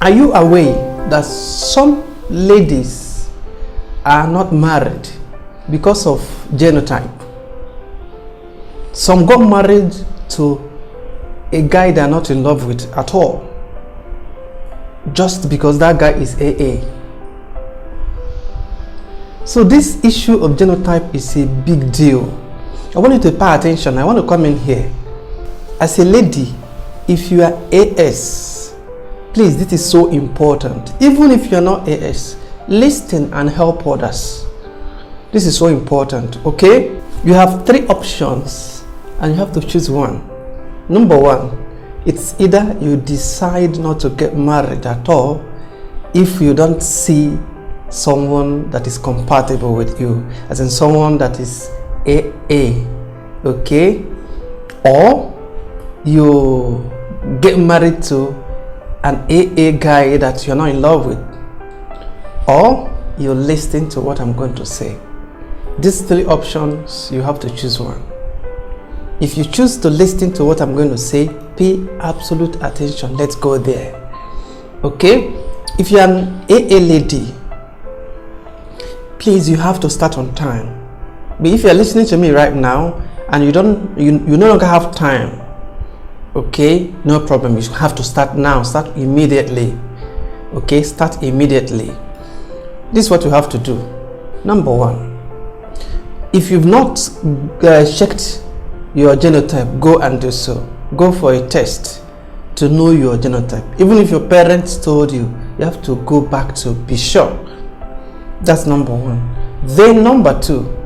Are you aware that some ladies are not married because of genotype? Some got married to a guy they're not in love with at all, just because that guy is AA. So this issue of genotype is a big deal. I want you to pay attention. I want to come in here. As a lady, if you are AS, please, this is so important. Even if you're not AS, listen and help others. This is so important, okay? You have 3 options and you have to choose one. Number 1, it's either you decide not to get married at all if you don't see someone that is compatible with you, as in someone that is AA, okay? Or you get married to an AA guy that you're not in love with, or you listen to what I'm going to say. These 3 options, you have to choose one. If you choose to listen to what I'm going to say, pay absolute attention. Let's go there, okay? If you're an AA lady, please, you have to start on time. But if you're listening to me right now and you no longer have time, okay, no problem. You have to start now. Start immediately, okay? Start immediately. This is what you have to do. Number 1, if you've not checked your genotype, go and do so. Go for a test to know your genotype. Even if your parents told you, you have to go back to be sure. That's number 1. Then number 2,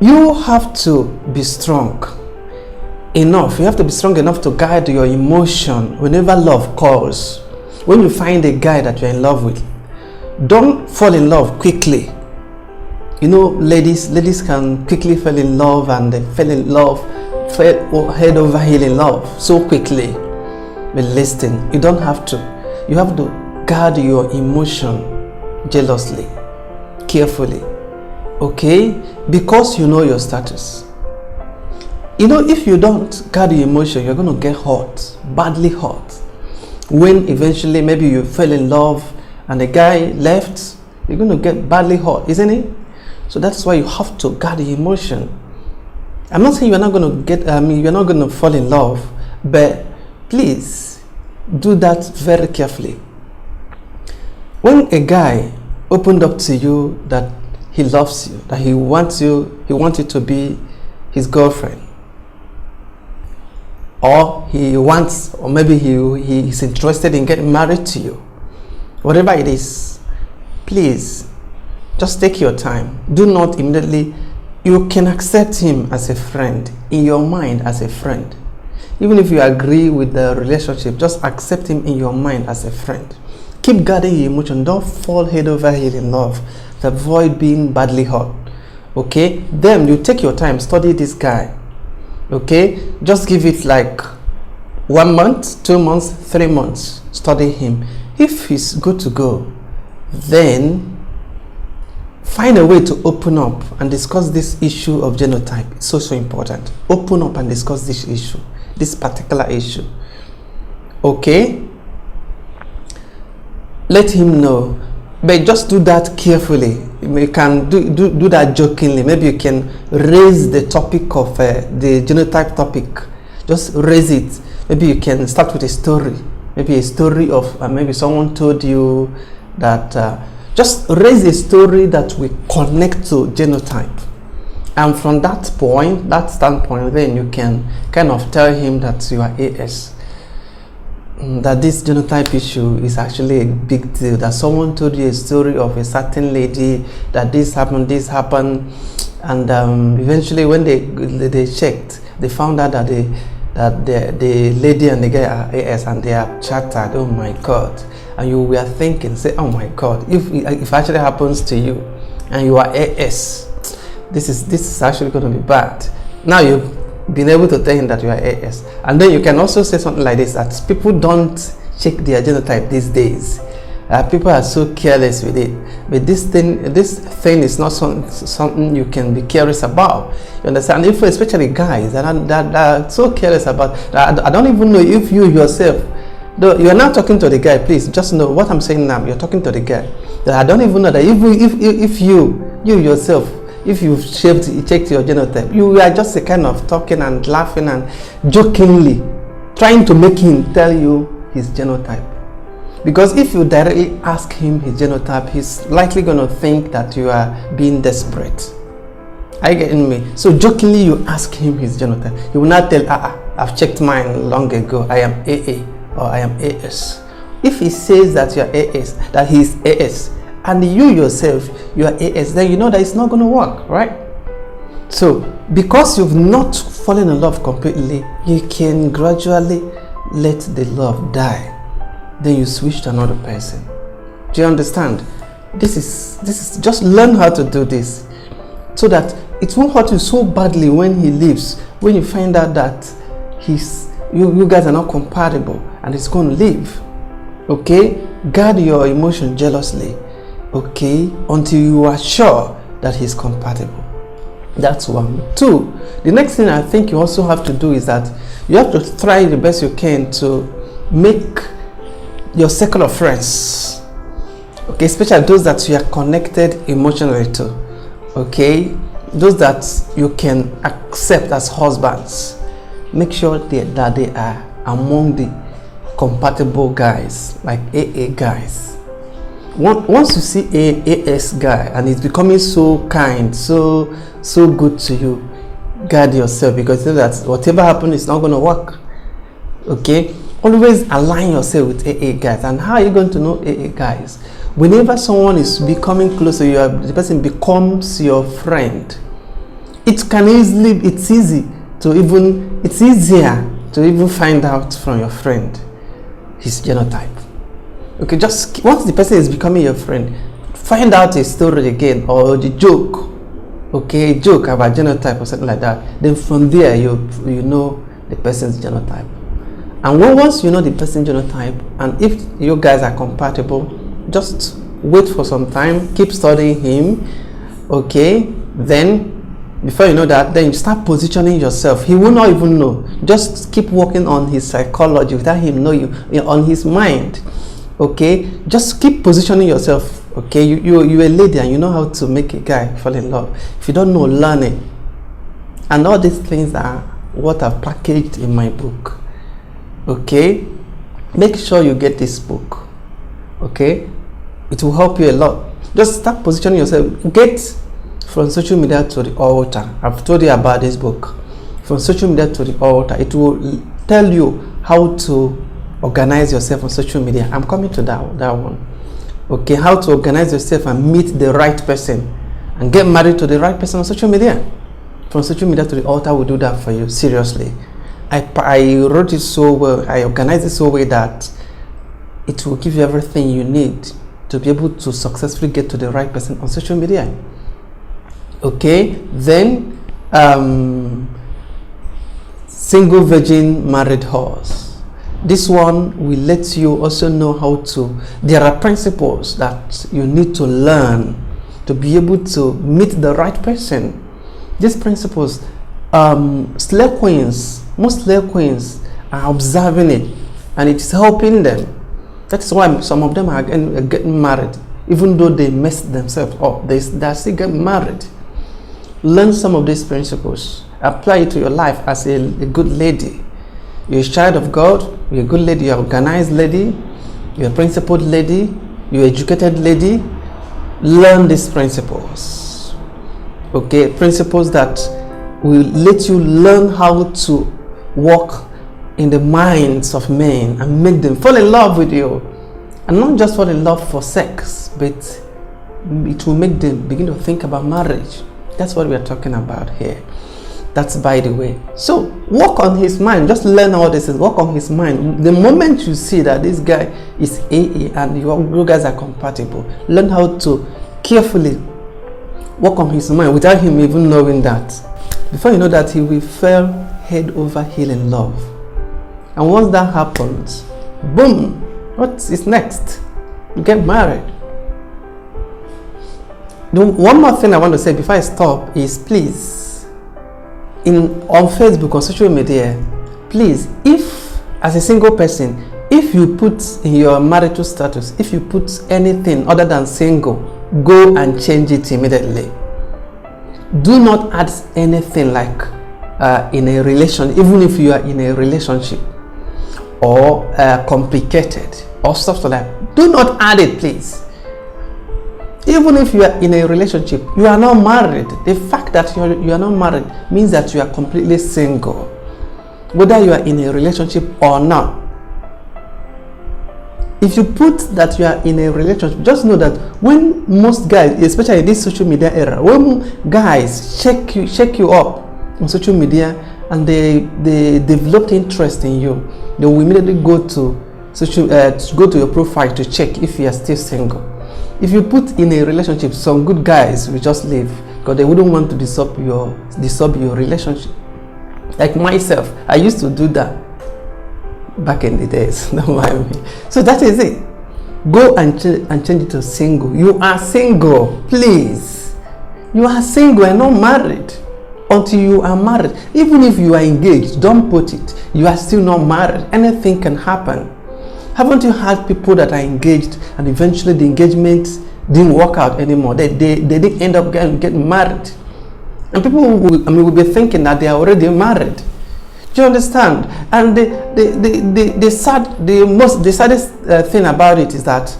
you have to be strong enough. You have to be strong enough to guide your emotion whenever love calls. When you find a guy that you're in love with, don't fall in love quickly. You know, ladies can quickly fall in love, and they fell in love, fell head over heel in love so quickly. But listen, you don't have to. You have to guard your emotion jealously, carefully, okay? Because you know your status. You know, if you don't guard your emotion, you're going to get hurt, badly hurt. When eventually maybe you fell in love and the guy left, you're going to get badly hurt, isn't it? So that's why you have to guard your emotion. I'm not saying you're not going to get, you're not going to fall in love, but please do that very carefully. When a guy opened up to you that he loves you, that he wants you to be his girlfriend, or he wants, or maybe he is interested in getting married to you, whatever it is, please just take your time. Do not immediately. You can accept him as a friend, in your mind as a friend. Even if you agree with the relationship, just accept him in your mind as a friend. Keep guarding your emotion. Don't fall head over heel in love. Avoid being badly hurt, okay? Then you take your time, study this guy, okay? Just give it like 1 month, 2 months, 3 months. Study him. If he's good to go, then find a way to open up and discuss this issue of genotype. It's so important. Open up and discuss this issue, this particular issue, okay? Let him know, but just do that carefully. You can do that jokingly. Maybe you can raise the topic of the genotype topic. Just raise it. Maybe you can start with a story. Maybe a story of maybe someone told you that. Just raise a story that will connect to genotype, and from that standpoint, then you can kind of tell him that you are AS. That this genotype issue is actually a big deal, that someone told you a story of a certain lady, that this happened, and eventually when they checked, they found out that the lady and the guy are AS, and they are chatted. Oh my God. And you were thinking, say, oh my God, if it actually happens to you and you are AS, this is actually going to be bad. Now you've been able to tell him that you are AS, and then you can also say something like this, that people don't check their genotype these days. People are so careless with it, but this thing is not something you can be careless about. You understand? Especially guys that are so careless about. I don't even know if you yourself Though you're not talking to the guy, please just know what I'm saying now. You're talking to the guy. That I don't even know that if you yourself, if you've checked your genotype, you are just a kind of talking and laughing and jokingly trying to make him tell you his genotype. Because if you directly ask him his genotype, he's likely going to think that you are being desperate. Are you getting me? So jokingly you ask him his genotype. He will not tell, I've checked mine long ago. I am AA or I am AS. If he says that you are AS, that he is AS, and you yourself, you are AS, then you know that it's not going to work, right? So because you've not fallen in love completely, you can gradually let the love die. Then you switch to another person. Do you understand? This is just learn how to do this, so that it won't hurt you so badly when he leaves, when you find out that you guys are not compatible and he's going to leave. Okay, guard your emotion jealously, okay, until you are sure that he's compatible. That's one. Two, the next thing I think you also have to do is that you have to try the best you can to make your circle of friends, okay, especially those that you are connected emotionally to, okay, those that you can accept as husbands, make sure that they are among the compatible guys, like AA guys. Once you see a AS guy and he's becoming so kind, so good to you, guard yourself, because you know that whatever happens is not going to work. Okay, always align yourself with AA guys. And how are you going to know AA guys? Whenever someone is becoming close to you, the person becomes your friend, it's easier to even find out from your friend his genotype. Okay, just once the person is becoming your friend, find out a story again or the joke, okay, joke about genotype or something like that. Then from there you know the person's genotype. And once you know the person's genotype, and if you guys are compatible, just wait for some time, keep studying him, okay, then before you know that, then you start positioning yourself. He will not even know. Just keep working on his psychology without him knowing you, on his mind, okay. Just keep positioning yourself, okay. You're a lady and you know how to make a guy fall in love. If you don't know, learn it. And all these things are what I've packaged in my book, okay. Make sure you get this book, okay. It will help you a lot. Just start positioning yourself. Get from social media to the altar. I've told you about this book. From social media to the altar. It will tell you how to organize yourself on social media. I'm coming to that one. Okay, how to organize yourself and meet the right person and get married to the right person on social media. From social media to the altar will do that for you. Seriously. I wrote it so well. I organized it so well that it will give you everything you need to be able to successfully get to the right person on social media. Okay, then single virgin married horse. This one will let you also know how to, there are principles that you need to learn to be able to meet the right person. These principles, slave queens, most slave queens are observing it and it's helping them. That's why some of them are getting married, even though they messed themselves up, they still get married. Learn some of these principles, apply it to your life as a good lady. You're a child of God, you're a good lady, you're an organized lady, you're a principled lady, you're an educated lady. Learn these principles, okay, principles that will let you learn how to walk in the minds of men and make them fall in love with you, and not just fall in love for sex, but it will make them begin to think about marriage. That's what we are talking about here. That's by the way. So work on his mind. Just learn all this. Work on his mind. The moment you see that this guy is AA and you guys are compatible, learn how to carefully work on his mind without him even knowing that. Before you know that, he will fall head over heel in love. And once that happens, boom, what is next? You get married. One more thing I want to say before I stop is, please, on Facebook, on social media, please, if as a single person If you put in your marital status, if you put anything other than single, go and change it immediately. Do not add anything like in a relation, even if you are in a relationship, or complicated or stuff like that. Do not add it, please. Even if you are in a relationship, you are not married. The fact that you are not married means that you are completely single, whether you are in a relationship or not. If you put that you are in a relationship, just know that when most guys, especially in this social media era, when guys check you up on social media and they developed interest in you, they will immediately go to your profile to check if you are still single. If you put in a relationship, some good guys will just leave because they wouldn't want to disturb your relationship. Like myself, I used to do that back in the days. Don't mind me. So that is it. Go and change it to single. You are single, please. You are single and not married. Until you are married, even if you are engaged, don't put it. You are still not married. Anything can happen. Haven't you had people that are engaged and eventually the engagement didn't work out anymore? They didn't end up getting married, and people will be thinking that they are already married. Do you understand? And the saddest thing about it is that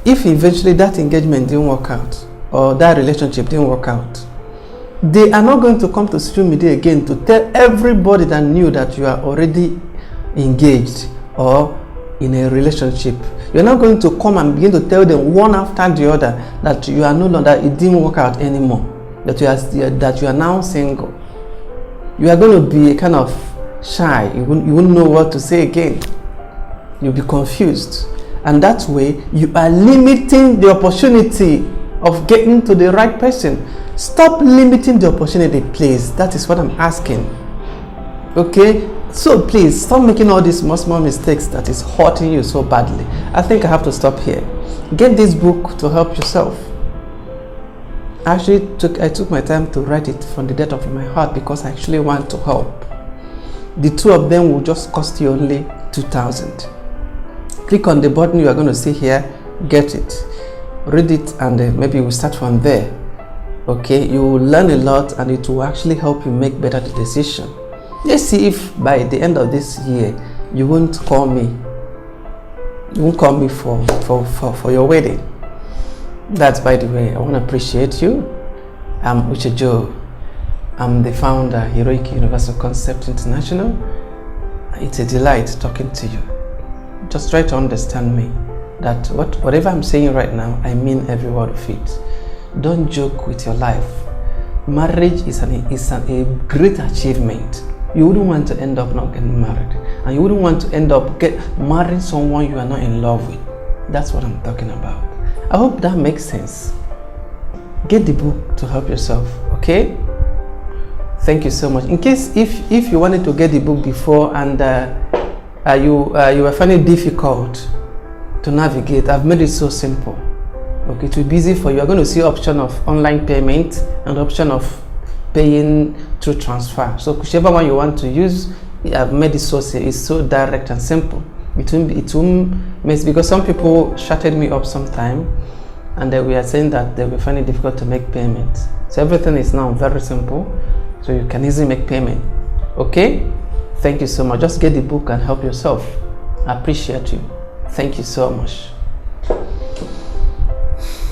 if eventually that engagement didn't work out or that relationship didn't work out, they are not going to come to social media again to tell everybody that knew that you are already engaged or in a relationship. You're not going to come and begin to tell them one after the other that you are no longer, that it didn't work out anymore, that you are now single. You are going to be kind of shy. You won't know what to say again. You'll be confused, and that way you are limiting the opportunity of getting to the right person. Stop limiting the opportunity, please. That is what I'm asking. Okay, so please stop making all these small mistakes that is hurting you so badly. I think I have to stop here. Get this book to help yourself. I took my time to write it from the depth of my heart because I actually want to help. The two of them will just cost you only 2,000. Click on the button you are going to see here, get it, read it, and maybe we'll start from there. Okay, you will learn a lot and it will actually help you make better decisions. Let's see if by the end of this year you won't call me. You won't call me for your wedding. That's, by the way, I want to appreciate you. I'm Uche Joe. I'm the founder, Heroic Universal Concept International. It's a delight talking to you. Just try to understand me. That whatever I'm saying right now, I mean every word of it. Don't joke with your life. Marriage is a great achievement. You wouldn't want to end up not getting married, and you wouldn't want to end up marrying someone you are not in love with. That's what I'm talking about. I hope that makes sense. Get the book to help yourself. Okay? Thank you so much. In case if you wanted to get the book before and you were finding it difficult to navigate, I've made it so simple. Okay, it will be easy for you. You're going to see option of online payment and option of paying through transfer. So whichever one you want to use, I've made it so direct and simple. It won't mess, because some people shutted me up sometime and they were saying that they will find it difficult to make payment. So everything is now very simple, so you can easily make payment. Okay, thank you so much. Just get the book and help yourself. I appreciate you. Thank you so much.